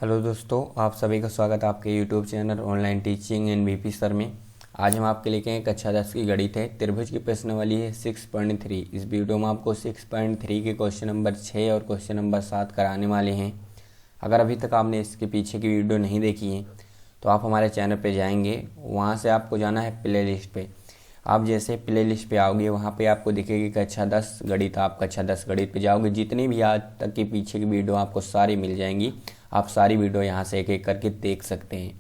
Hello दोस्तों, आप सभी का स्वागत है आपके YouTube channel online teaching and BP sir में। आज हम आपके लेके हैं कक्षा 10 की गणित है। त्रिभुज की प्रश्नावली है 6.3। इस वीडियो में आपको 6.3 के क्वेश्चन नंबर 6 और क्वेश्चन नंबर 7 कराने वाले हैं। अगर अभी तक आपने इसके पीछे की वीडियो नहीं देखी है तो आप हमारे चैनल पर जाएंगे, वहाँ से आपको जाना है प्ले लिस्ट पे। आप जैसे प्ले लिस्ट पे आओगे वहाँ पे आपको दिखेगी कक्षा 10 गणित। आप कक्षा 10 गणित पे जाओगे, जितनी भी आज तक की पीछे की वीडियो आपको सारी मिल जाएंगी। आप सारी वीडियो यहाँ से एक एक करके देख सकते हैं।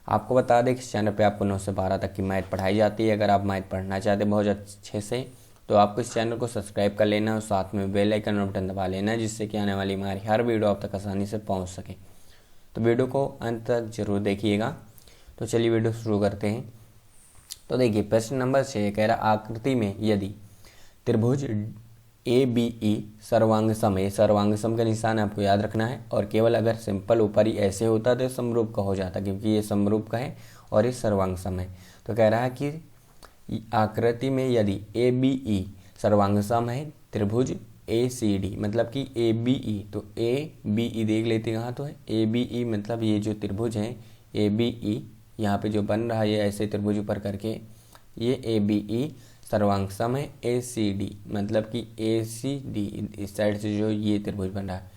आपको बता दें कि इस चैनल पे आपको 9 से 12 तक की मैथ पढ़ाई जाती है। अगर आप मैथ पढ़ना चाहते हैं बहुत अच्छे से तो आपको इस चैनल को सब्सक्राइब कर लेना और साथ में बेल आइकन और बटन दबा लेना, जिससे कि आने वाली हमारी हर वीडियो आप तक आसानी से पहुँच सके। तो वीडियो को अंत तक जरूर देखिएगा। तो चलिए वीडियो शुरू करते हैं। तो देखिए प्रश्न नंबर 6 कह रहा आकृति में यदि त्रिभुज ABE सर्वांग सम है। सर्वांग सम का निशान आपको याद रखना है, और केवल अगर सिंपल ऊपर ही ऐसे होता तो समरूप का हो जाता, क्योंकि ये समरूप का है और ये सर्वांग सम है। तो कह रहा है कि आकृति में यदि ABE सर्वांग सम है त्रिभुज ACD, मतलब कि ABE, तो ABE देख लेते हैं कहाँ तो है ABE, मतलब ये जो त्रिभुज है ABE यहाँ पे जो बन रहा है ये ऐसे त्रिभुज ऊपर करके, ये ABE सर्वांग सम है ACD, मतलब कि ACD इस साइड से जो ये त्रिभुज बन रहा है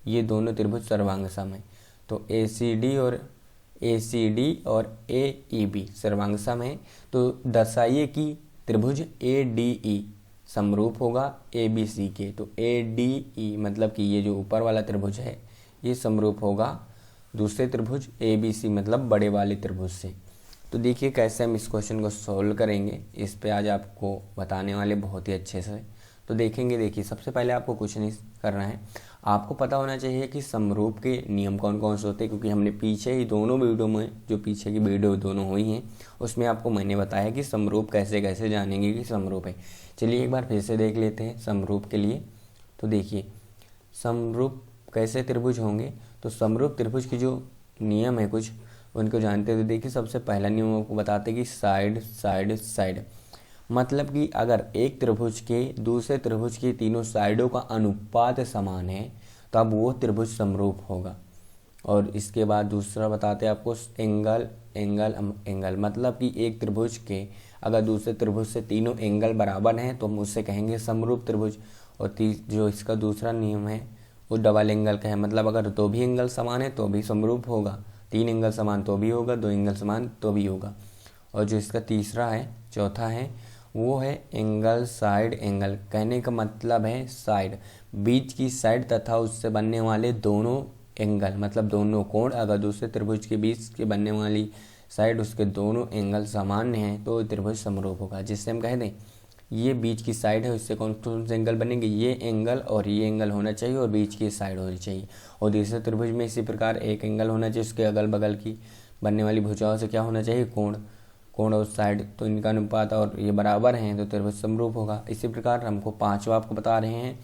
ये दोनों त्रिभुज सर्वांग सम है। तो ACD और AEB सर्वांग सम है। तो दर्शाइए कि त्रिभुज ADE समरूप होगा ABC के। तो ADE मतलब कि ये जो ऊपर वाला त्रिभुज है ये समरूप होगा दूसरे त्रिभुज ABC, मतलब बड़े वाले त्रिभुज से। तो देखिए कैसे हम इस क्वेश्चन को सॉल्व करेंगे, इस पे आज आपको बताने वाले बहुत ही अच्छे से। तो देखेंगे, देखिए सबसे पहले आपको कुछ नहीं करना है, आपको पता होना चाहिए कि समरूप के नियम कौन कौन से होते हैं, क्योंकि हमने पीछे ही दोनों वीडियो में, जो पीछे की वीडियो दोनों हुई हैं उसमें आपको मैंने बताया कि समरूप कैसे कैसे जानेंगे कि समरूप है। चलिए एक बार फिर से देख लेते हैं समरूप के लिए। तो देखिए समरूप कैसे त्रिभुज होंगे, तो समरूप त्रिभुज की जो नियम है कुछ उनको जानते हुए देखिए सबसे पहला नियम आपको बताते हैं कि साइड साइड साइड, मतलब कि अगर एक त्रिभुज के दूसरे त्रिभुज की तीनों साइडों का अनुपात समान है तो अब वो त्रिभुज समरूप होगा। और इसके बाद दूसरा बताते हैं आपको एंगल एंगल एंगल, मतलब कि एक त्रिभुज के अगर दूसरे त्रिभुज से तीनों एंगल बराबर हैं तो हम उससे कहेंगे समरूप त्रिभुज। और जो इसका दूसरा नियम है वो डबल एंगल का है, मतलब अगर दो भी एंगल समान है तो भी समरूप होगा, तीन एंगल समान तो भी होगा, दो एंगल समान तो भी होगा। और जो इसका तीसरा है, चौथा है, वो है एंगल साइड एंगल। कहने का मतलब है साइड, बीच की साइड तथा उससे बनने वाले दोनों एंगल, मतलब दोनों कोण, अगर दूसरे त्रिभुज के बीच के बनने वाली साइड उसके दोनों एंगल सामान्य हैं तो त्रिभुज समरूप होगा। जिससे हम कह दें ये बीच की साइड है, उससे कौन कौन से एंगल बनेंगे, ये एंगल और ये एंगल होना चाहिए और बीच की साइड होनी चाहिए। और दूसरे त्रिभुज में इसी प्रकार एक एंगल होना चाहिए, उसके अगल बगल की बनने वाली भुजाओं से क्या होना चाहिए, कोण, कोण और साइड, तो इनका अनुपात और ये बराबर हैं तो त्रिभुज समरूप होगा। इसी प्रकार हमको पांचवा आपको बता रहे हैं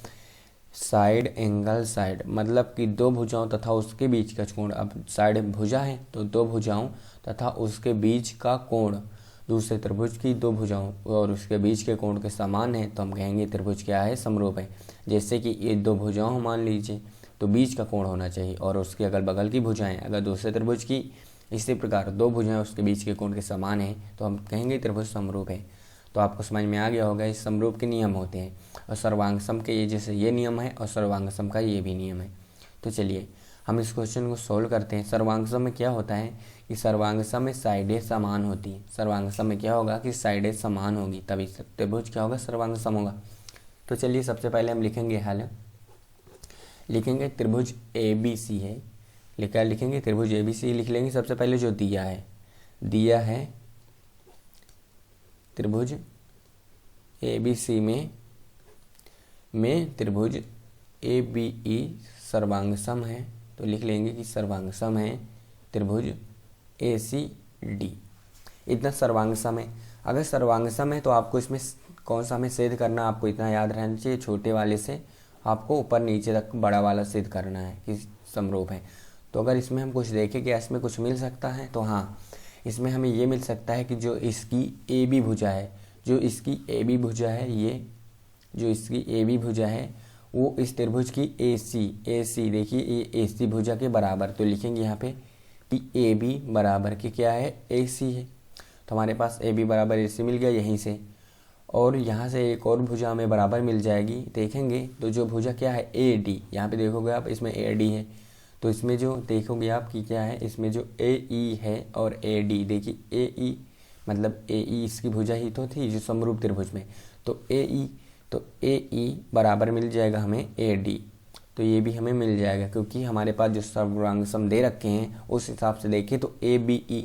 साइड एंगल साइड, मतलब कि दो भुजाओं तथा उसके बीच का कोण। अब साइड भुजा है तो दो भुजाओं तथा उसके बीच का कोण दूसरे त्रिभुज की दो भुजाओं और उसके बीच के कोण के समान है तो हम कहेंगे त्रिभुज क्या है, समरूप है। जैसे कि ये दो भुजाओं मान लीजिए तो बीच का कोण होना चाहिए और उसके अगल बगल की भुजाएं अगर दूसरे त्रिभुज की, इसी प्रकार दो भुजाएं उसके बीच के कोण के समान है तो हम कहेंगे त्रिभुज समरूप है। तो आपको समझ में आ गया होगा इस समरूप के नियम होते हैं, और सर्वांग सम के ये जैसे ये नियम है और सर्वांग सम का ये भी नियम है। तो चलिए हम इस क्वेश्चन को सोल्व करते हैं। सर्वांग सम में क्या होता है कि सर्वांग सम में साइडें समान होती हैं। सर्वांग सम में क्या होगा कि साइडें समान होगी तभी त्रिभुज क्या होगा, सर्वांग सम होगा। तो चलिए सबसे पहले हम लिखेंगे हल, लिखेंगे त्रिभुज ABC है, लिखेंगे त्रिभुज ABC लिख लेंगे। सबसे पहले जो दिया है त्रिभुज ABC में त्रिभुज ABE सर्वांग सम है, तो लिख लेंगे कि सर्वांग सम है त्रिभुज ACD। इतना सर्वांग सम है। अगर सर्वांग सम है तो आपको इसमें कौन सा हमें सिद्ध करना, आपको इतना याद रहना चाहिए, छोटे वाले से आपको ऊपर नीचे तक बड़ा वाला सिद्ध करना है कि समरूप है। तो अगर इसमें हम कुछ देखें कि इसमें कुछ मिल सकता है तो हाँ, इसमें हमें ये मिल सकता है कि जो इसकी AB भुजा है, जो इसकी AB भुजा है, ये जो इसकी AB भुजा है वो इस त्रिभुज की AC देखिए ये AC भुजा के बराबर, तो लिखेंगे यहाँ पे कि AB बराबर के क्या है, AC है। तो हमारे पास AB बराबर AC मिल गया यहीं से, और यहाँ से एक और भुजा हमें बराबर मिल जाएगी। देखेंगे तो जो भुजा क्या है AD, यहाँ पे देखोगे आप इसमें AD है, तो इसमें जो देखोगे आप कि क्या है, इसमें जो AE है और AD, देखिए AE मतलब AE इसकी भुजा ही तो थी जो समरूप त्रिभुज में, तो AE बराबर मिल जाएगा हमें AD। तो ये भी हमें मिल जाएगा क्योंकि हमारे पास जो सर्वांग सम दे रखे हैं उस हिसाब से देखिए तो ABE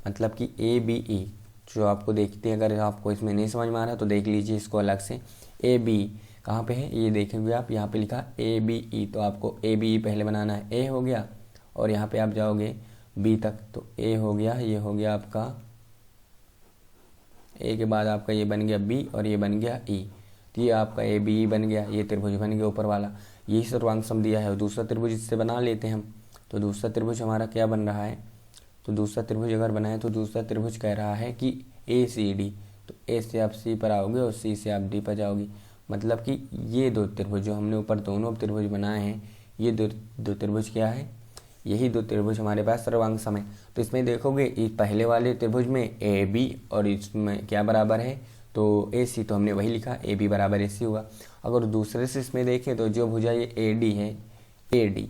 मतलब कि ABE जो आपको देखते हैं, अगर आपको इसमें नहीं समझ में आ रहा तो देख लीजिए इसको अलग से। AB कहाँ पे है ये देखेंगे आप, यहाँ पे लिखा ABE, तो आपको ABE पहले बनाना है, A हो गया और यहाँ पे आप जाओगे B तक, तो A हो गया, ये हो गया आपका A के बाद आपका ये बन गया B और ये बन गया E, तो ये आपका ABE बन गया, ये त्रिभुज बन गया ऊपर वाला। यही सर्वांग सम दिया है। दूसरा त्रिभुज इससे बना लेते हैं हम, तो दूसरा त्रिभुज हमारा क्या बन रहा है, तो दूसरा त्रिभुज अगर बनाए तो दूसरा त्रिभुज कह रहा है कि ACD, तो A से आप C पर आओगे और C से आप D पर जाओगे, मतलब कि ये दो त्रिभुज जो हमने ऊपर दोनों त्रिभुज बनाए हैं, ये दो त्रिभुज क्या है, यही दो त्रिभुज हमारे पास सर्वांग सम है। तो इसमें देखोगे इस पहले वाले त्रिभुज में AB और इसमें क्या बराबर है, तो AC, तो हमने वही लिखा AB बराबर AC हुआ। अगर दूसरे से इसमें देखें तो जो भुजा ये AD है, AD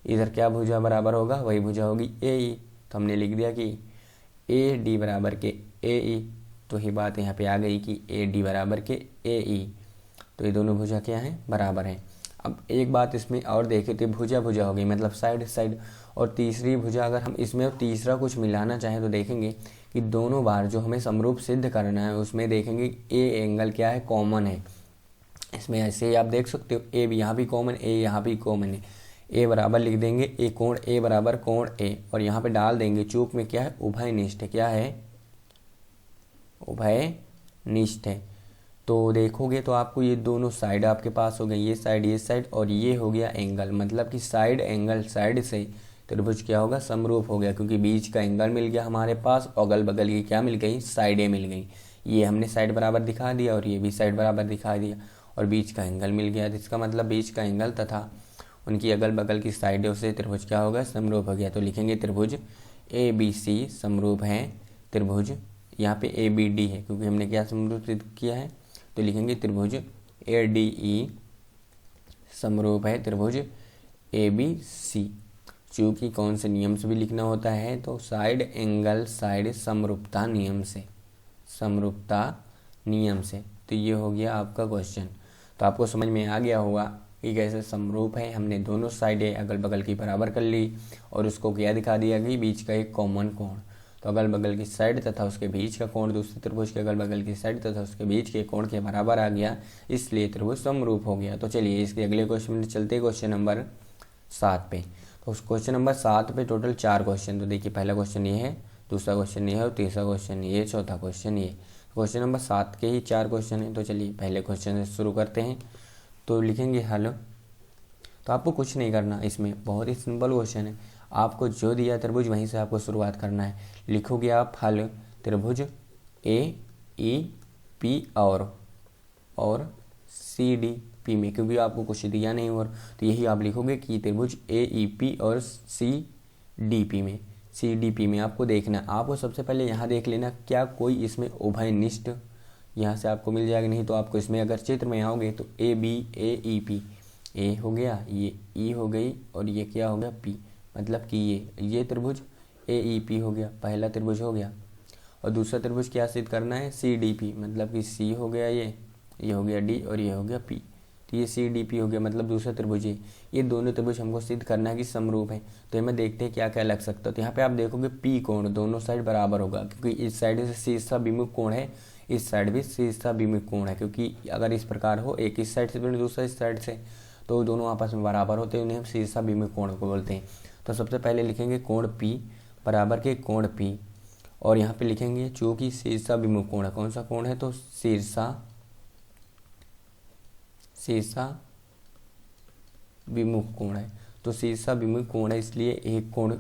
इधर क्या भुजा बराबर होगा, वही भुजा होगी AE, तो हमने लिख दिया कि AD बराबर के AE, तो ही बात यहाँ पे आ गई कि AD बराबर के AE, तो ये दोनों भुजा क्या हैं, बराबर हैं। अब एक बात इसमें और देखें तो भुजा भुजा हो गई मतलब साइड साइड, और तीसरी भुजा अगर हम इसमें तीसरा कुछ मिलाना चाहें तो देखेंगे कि दोनों बार जो हमें समरूप सिद्ध करना है उसमें देखेंगे ए एंगल क्या है, कॉमन है। इसमें ऐसे ही आप देख सकते हो ए भी यहाँ भी कॉमन, ए यहाँ भी कॉमन है, ए बराबर लिख देंगे ए कोण ए बराबर कोण ए, और यहाँ पे डाल देंगे चूक में क्या है, उभयनिष्ठ है, क्या है, उभयनिष्ठ है। तो देखोगे तो आपको ये दोनों साइड आपके पास हो गई, ये साइड और ये हो गया एंगल, मतलब कि साइड एंगल साइड से त्रिभुज क्या होगा, समरूप हो गया, क्योंकि बीच का एंगल मिल गया हमारे पास, अगल बगल की क्या मिल गई, साइडें मिल गई। ये हमने साइड बराबर दिखा दिया और ये भी साइड बराबर दिखा दिया, और बीच का एंगल मिल गया, जिसका मतलब बीच का एंगल तथा उनकी अगल बगल की साइडों से त्रिभुज क्या होगा, समरूप हो गया। तो लिखेंगे त्रिभुज ABC समरूप है त्रिभुज, यहाँ पे ABD है क्योंकि हमने क्या समरूप सिद्ध किया है, तो लिखेंगे त्रिभुज ADE समरूप है त्रिभुज ABC। चूँकि कौन से नियम से भी लिखना होता है, तो साइड एंगल साइड समरूपता नियम से, समरूपता नियम से। तो ये हो गया आपका क्वेश्चन। तो आपको समझ में आ गया होगा कि कैसे समरूप है, हमने दोनों साइडें अगल बगल की बराबर कर ली और उसको क्या दिखा दिया कि बीच का एक कॉमन कोण, तो अगल बगल की साइड तथा उसके बीच का कोण दूसरे त्रिभुज के अगल बगल की साइड तथा उसके बीच के कोण के बराबर आ गया, इसलिए त्रिभुज समरूप हो गया। तो चलिए इसके अगले क्वेश्चन में चलते हैं, क्वेश्चन नंबर 7 पे। तो उस क्वेश्चन नंबर 7 पे टोटल 4 क्वेश्चन, तो देखिए पहला क्वेश्चन ये है, दूसरा क्वेश्चन ये है और तीसरा क्वेश्चन ये, चौथा क्वेश्चन ये। क्वेश्चन नंबर 7 के ही 4 क्वेश्चन हैं। तो चलिए पहले क्वेश्चन से शुरू करते हैं। तो लिखेंगे हल, तो आपको कुछ नहीं करना, इसमें बहुत ही सिंपल क्वेश्चन है, आपको जो दिया त्रिभुज वहीं से आपको शुरुआत करना है। लिखोगे आप हल त्रिभुज AEP और CDP में, क्योंकि आपको कुछ दिया नहीं, और तो यही आप लिखोगे कि त्रिभुज AEP और CDP में आपको देखना, आपको सबसे पहले यहाँ देख लेना क्या कोई इसमें उभयनिष्ठ यहाँ से आपको मिल जाएगा, नहीं तो आपको इसमें अगर चित्र में आओगे तो ABAEP, A हो गया, ये E हो गई और ये क्या हो गया P, मतलब कि ये त्रिभुज AEP हो गया, पहला त्रिभुज हो गया। और दूसरा त्रिभुज क्या सिद्ध करना है, CDP, मतलब कि C हो गया, ये हो गया D और ये हो गया P, तो ये CDP हो गया, मतलब दूसरा त्रिभुज ये दोनों त्रिभुज हमको सिद्ध करना है कि समरूप है। तो हमें देखते हैं क्या क्या लग सकता है। तो यहाँ पे आप देखोगे P कोण दोनों साइड बराबर होगा, क्योंकि इस साइड से शीर्षा विमुख कोण है, इस साइड भी शीर्षा विमुख कोण है, क्योंकि अगर इस प्रकार हो, एक इस साइड से दूसरा इस साइड से, तो दोनों आपस में बराबर होते हैं, उन्हें हम शीर्षा विमुख कोण को बोलते हैं। तो सबसे पहले लिखेंगे कोण P बराबर के कोण P, और यहाँ पे लिखेंगे चूँकि शीर्षा विमुख कोण है, कौन सा कोण है, तो शीर्षा विमुख कोण है, तो शीर्षा विमुख कोण है, इसलिए एक कोण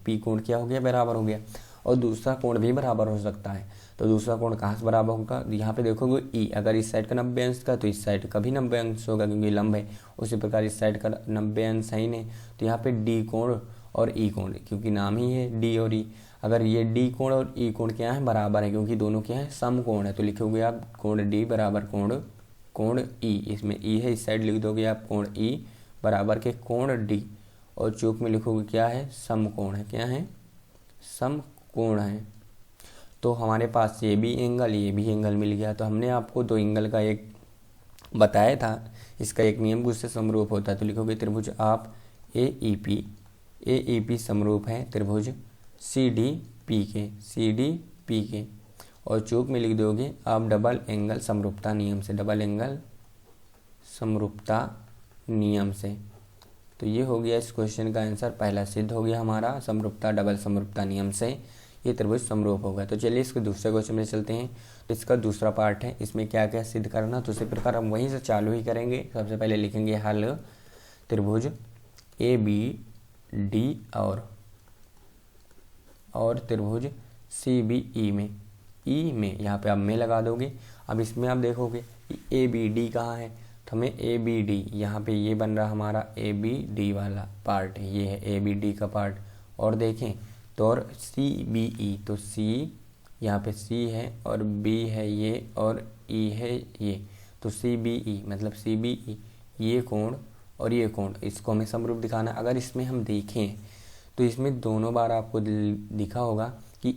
P कोण क्या हो गया, बराबर हो गया। और दूसरा कोण भी बराबर हो सकता है। तो दूसरा कोण कहाँ से बराबर होगा, यहाँ पे देखोगे ई, अगर इस साइड का 90 अंश का तो इस साइड का भी 90 अंश होगा क्योंकि लंब है। उसी प्रकार इस साइड का 90 अंश है ही नहीं, तो यहाँ पे डी कोण और ई कोण, क्योंकि नाम ही है डी और ई, अगर ये डी कोण और ई कोण क्या है, बराबर है, क्योंकि दोनों क्या है, समकोण है। तो लिखोगे आप कोण डी बराबर कोण ई, इसमें ई है, इस साइड लिख दोगे आप कोण ई बराबर के कोण डी, और चौक में लिखोगे क्या है, समकोण है। क्या है, समकोण है। तो हमारे पास ये भी एंगल मिल गया। तो हमने आपको दो एंगल का एक बताया था, इसका एक नियम उससे समरूप होता है। तो लिखोगे त्रिभुज आप ए ई पी समरूप है त्रिभुज सी डी पी के, और चौक में लिख दोगे आप डबल एंगल समरूपता नियम से। तो ये हो गया इस क्वेश्चन का आंसर, पहला सिद्ध हो गया हमारा डबल समरूपता नियम से ये त्रिभुज समरूप होगा। तो चलिए इसके दूसरे क्वेश्चन में चलते हैं। तो इसका दूसरा पार्ट है, इसमें क्या क्या सिद्ध करना, तो उसी प्रकार हम वहीं से चालू ही करेंगे। सबसे पहले लिखेंगे हल त्रिभुज ए बी डी और त्रिभुज सी बी ई में यहाँ पे आप में लगा दोगे। अब इसमें आप देखोगे ए बी डी कहाँ है, तो हमें ए बी डी, यहाँ पे ये बन रहा हमारा ए बी डी वाला पार्ट, ये है ए बी डी का पार्ट। और देखें तो और सी बी ई, तो सी यहाँ पे सी है और बी है ये और ई है ये, तो सी बी ई मतलब सी बी ई, ये कोण और ये कोण, इसको हमें समरूप दिखाना। अगर इसमें हम देखें तो इसमें दोनों बार आपको दिखा होगा कि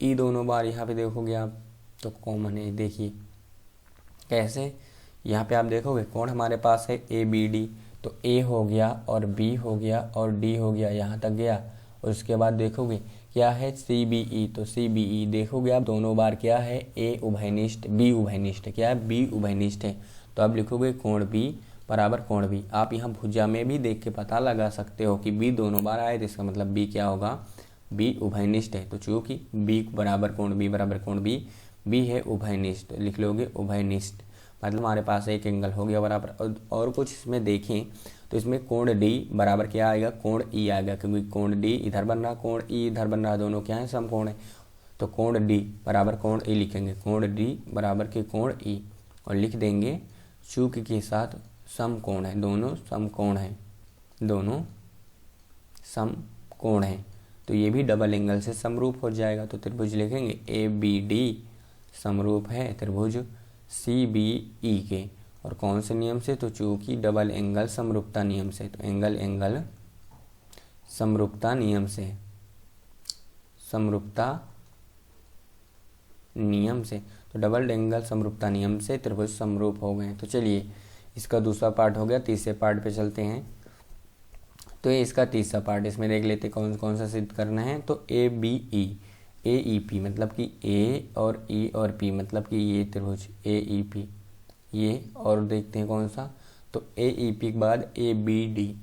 ई दोनों बार यहाँ पे देखोगे आप तो कॉमन है। देखिए कैसे, यहाँ पे आप देखोगे कोण हमारे पास है ए बी डी, तो ए हो गया और बी हो गया और डी हो गया, यहाँ तक गया। और उसके बाद देखोगे क्या है सी बी ई, तो सी बी ई देखोगे आप दोनों बार क्या है, ए उभयनिष्ठ बी उभयनिष्ठ, क्या है, बी उभयनिष्ठ है। तो आप लिखोगे कोण बी बराबर कोण बी। आप यहाँ भुजा में भी देख के पता लगा सकते हो कि बी दोनों बार आए, तो इसका मतलब बी क्या होगा, बी उभयनिष्ठ है। तो चूँकि बी बराबर कोण बी है उभयनिष्ठ, लिख लोगे उभयनिष्ठ, मतलब हमारे पास एक एंगल हो गया बराबर। और कुछ इसमें देखें तो इसमें कोण डी बराबर क्या आएगा, कोण ई आएगा, क्योंकि कोण डी इधर बन रहा, कोण ई इधर बन रहा, दोनों क्या है, समकोण है। तो कोण डी बराबर कोण ई लिखेंगे, कोण डी बराबर के कोण ई, और लिख देंगे चूक के साथ समकोण है, दोनों समकोण है। तो ये भी डबल एंगल से समरूप हो जाएगा। तो त्रिभुज लिखेंगे ए बी डी समरूप है त्रिभुज सी बी ई के, और कौन से नियम से, तो चूंकि डबल एंगल समरूपता नियम से। तो एंगल समरूपता नियम से, तो डबल एंगल समरूपता नियम से त्रिभुज समरूप हो गए। तो चलिए इसका दूसरा पार्ट हो गया, तीसरे पार्ट पे चलते हैं। तो ये इसका तीसरा पार्ट, इसमें देख लेते कौन कौन सा सिद्ध करना है। तो ए बी ई पी मतलब कि ए और ई और पी मतलब कि ये त्रिभुज ए ई पी ये, और देखते हैं कौन सा, तो ए ई पी के बाद A B D,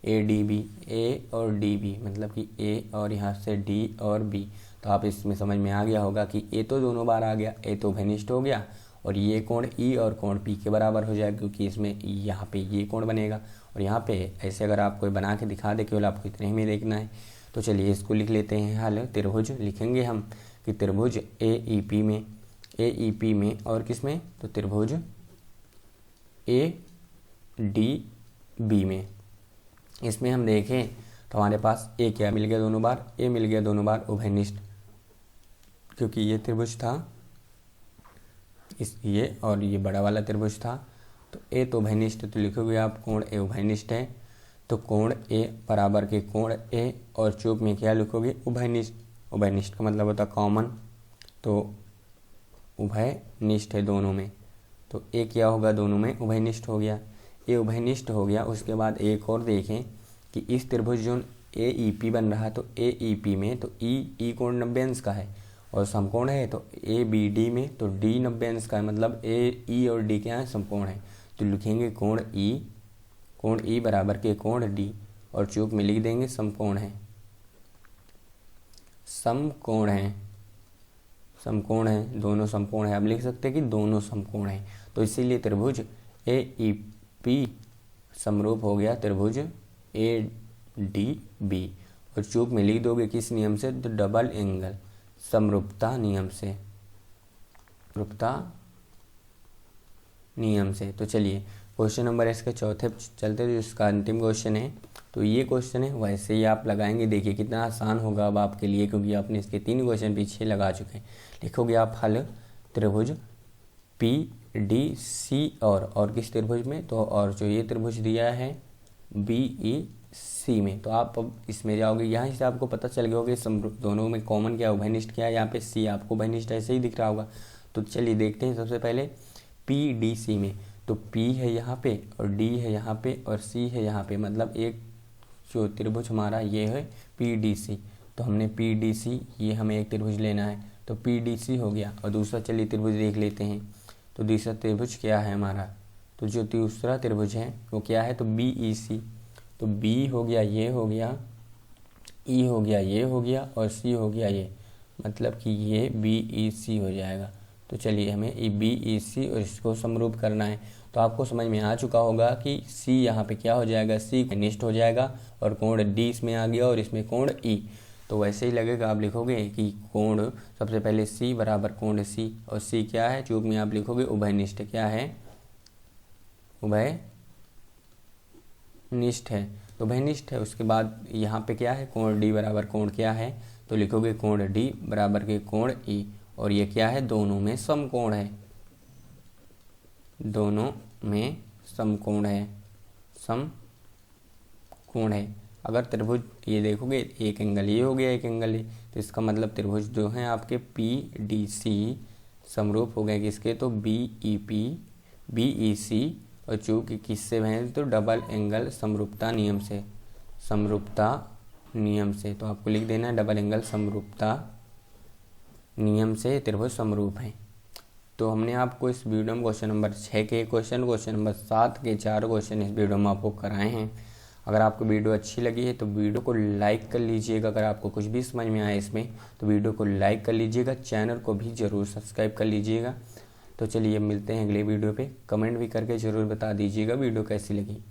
A D B, A और डी बी मतलब कि ए और यहाँ से डी और बी। तो आप इसमें समझ में आ गया होगा कि ए तो दोनों बार आ गया, ए तो उभयनिष्ठ हो गया, और ये कोण ई और कोण पी के बराबर हो जाएगा, क्योंकि इसमें यहाँ पे ये कोण बनेगा और यहाँ पे ऐसे अगर आप कोई बना के दिखा दे, केवल आपको इतने ही में देखना है। तो चलिए इसको लिख लेते हैं हल त्रिभुज, लिखेंगे हम कि त्रिभुज ए ई पी में और किसमें, तो त्रिभुज ए डी बी में। इसमें हम देखें तो हमारे पास ए क्या मिल गया दोनों बार, ए मिल गया दोनों बार उभयनिष्ठ, क्योंकि ये त्रिभुज था ये और ये बड़ा वाला त्रिभुज था। तो ए तो उभयनिष्ठ, तो लिखोगे आप कोण ए उभयनिष्ठ है। तो कोण ए बराबर के कोण ए, और चूक में क्या लिखोगे, उभयनिष्ठ। उभयनिष्ठ का मतलब होता कॉमन, तो उभयनिष्ठ है दोनों में, तो ए क्या होगा, दोनों में उभयनिष्ठ हो गया। ए उभयनिष्ठ हो गया। उसके बाद एक और देखें कि इस त्रिभुज जो ए ई पी बन रहा, तो ए ई पी में तो ई कोण 90 अंश का है और समकोण है। तो ए बी डी में तो डी 90 अंश का है, मतलब ए ई और डी क्या है, समकोण है। तो लिखेंगे कोण ई बराबर के कोण डी, और चूक में लिख देंगे समकोण है, दोनों समकोण है। आप लिख सकते हैं कि दोनों समकोण है। तो इसीलिए त्रिभुज ए ई पी समरूप हो गया त्रिभुज ए डी बी, और चूक में लिख दोगे किस नियम से, तो डबल समरूपता नियम से, समरूपता नियम से। तो चलिए क्वेश्चन नंबर इसके चौथे चलते, जो इसका अंतिम क्वेश्चन है। तो ये क्वेश्चन है वैसे ही आप लगाएंगे, देखिए कितना आसान होगा अब आपके लिए, क्योंकि आपने इसके 3 क्वेश्चन पीछे लगा चुके हैं। लिखोगे आप हल त्रिभुज पी डी सी और किस त्रिभुज में, तो और जो ये त्रिभुज दिया है बी ई सी में। तो आप अब इसमें जाओगे, यहाँ से आपको पता चल गया होगा दोनों में कॉमन क्या है, उभयनिष्ठ क्या है। यहाँ पे सी आपको उभयनिष्ठ ऐसे ही दिख रहा होगा। तो चलिए देखते हैं सबसे पहले पी डी सी में। तो पी है यहाँ पे और डी है यहाँ पे और सी है यहाँ पे, मतलब एक जो त्रिभुज हमारा ये है पी डी सी। तो हमने पी डी सी, ये हमें एक त्रिभुज लेना है, तो पी डी सी हो गया। और दूसरा चलिए त्रिभुज देख लेते हैं। तो दूसरा त्रिभुज क्या है हमारा, तो जो दूसरा त्रिभुज है वो क्या है, तो बी ई सी। तो बी हो गया, ये हो गया, ई हो गया, ये हो गया और सी हो गया ये, मतलब कि ये बी ई सी हो जाएगा। तो चलिए हमें बी ई सी और इसको समरूप करना है। तो आपको समझ में आ चुका होगा कि सी यहाँ पे क्या हो जाएगा, सी निष्ठ हो जाएगा और कोण डी इसमें आ गया और इसमें कोण ई। तो वैसे ही लगेगा, आप लिखोगे कि कोण सबसे पहले सी बराबर कोण सी, और सी क्या है, चूक में आप लिखोगे उभयनिष्ठ, क्या है, उभयनिष्ठ है, तो उभयनिष्ठ है। उसके बाद यहाँ पे क्या है, कोण डी बराबर कोण क्या है, तो लिखोगे कोण डी बराबर के कोण ई, और ये क्या है, दोनों में समकोण है, दोनों में समकोण है, समकोण है। अगर त्रिभुज ये देखोगे, एक एंगल ये हो गया, एक एंगल ये, तो इसका मतलब त्रिभुज जो है आपके पी डी सी समरूप हो गए किसके, तो B E P B E C, और चूंकि किससे हैं, तो डबल एंगल समरूपता नियम से, समरूपता नियम से। तो आपको लिख देना है डबल एंगल समरूपता नियम से त्रिभुज समरूप है। तो हमने आपको इस वीडियो में क्वेश्चन नंबर 6 के क्वेश्चन नंबर 7 के 4 क्वेश्चन इस वीडियो में आपको कराए हैं। अगर आपको वीडियो अच्छी लगी है तो वीडियो को लाइक कर लीजिएगा। अगर आपको कुछ भी समझ में आए इसमें तो वीडियो को लाइक कर लीजिएगा, चैनल को भी ज़रूर सब्सक्राइब कर लीजिएगा। तो चलिए मिलते हैं अगले वीडियो पे, कमेंट भी करके ज़रूर बता दीजिएगा वीडियो कैसी लगी।